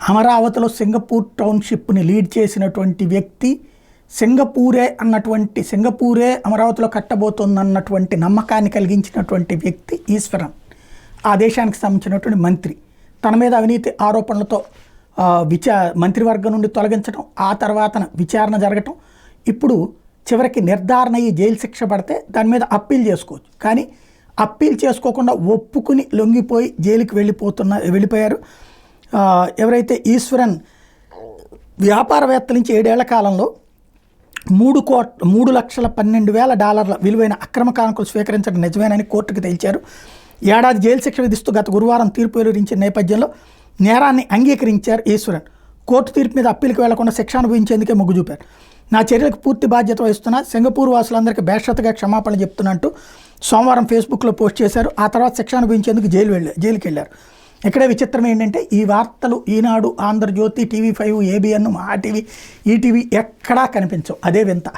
అమరావతిలో Singapore టౌన్షిప్ని lead చేసినటువంటి వ్యక్తి, సింగపూరే అమరావతిలో కట్టబోతోందన్నటువంటి నమ్మకాన్ని కలిగించినటువంటి వ్యక్తి ఈశ్వరన్. ఆ దేశానికి సంబంధించినటువంటి మంత్రి. తన మీద అవినీతి ఆరోపణలతో మంత్రివర్గం నుండి తొలగించడం, ఆ తర్వాత విచారణ జరగటం, ఇప్పుడు చివరికి నిర్ధారణ అయ్యి జైలు శిక్ష పడితే దాని మీద అప్పీల్ చేసుకోవచ్చు. కానీ అప్పీల్ చేసుకోకుండా ఒప్పుకుని లొంగిపోయి జైలుకి వెళ్ళిపోయారు. ఎవరైతే ఈశ్వరన్ వ్యాపారవేత్తల నుంచి 7 ఏళ్ల కాలంలో $3,12,000 విలువైన అక్రమ కానుకలు స్వీకరించడం నిజమేనని కోర్టుకు తేల్చారు. ఏడాది జైలు శిక్ష విధిస్తూ గత గురువారం తీర్పు వెలువరించిన నేపథ్యంలో నేరాన్ని అంగీకరించారు ఈశ్వరన్. కోర్టు తీర్పు మీద అప్పీలుకి వెళ్లకుండా శిక్ష అనుభవించేందుకే మొగ్గు చూపారు. నా చర్యలకు పూర్తి బాధ్యత వహిస్తున్నా, సింగపూర్ వాసులందరికీ బేషరతుగా క్షమాపణ చెప్తున్నట్టు సోమవారం ఫేస్బుక్లో పోస్ట్ చేశారు. ఆ తర్వాత శిక్ష అనుభవించేందుకు జైలుకి వెళ్ళారు. ఇక్కడే విచిత్రం ఏంటంటే ఈ వార్తలు ఈనాడు, ఆంధ్రజ్యోతి, TV5, ABN, మా టీవీ, ఈటీవీ ఎక్కడా కనిపించవు. అదే వింత.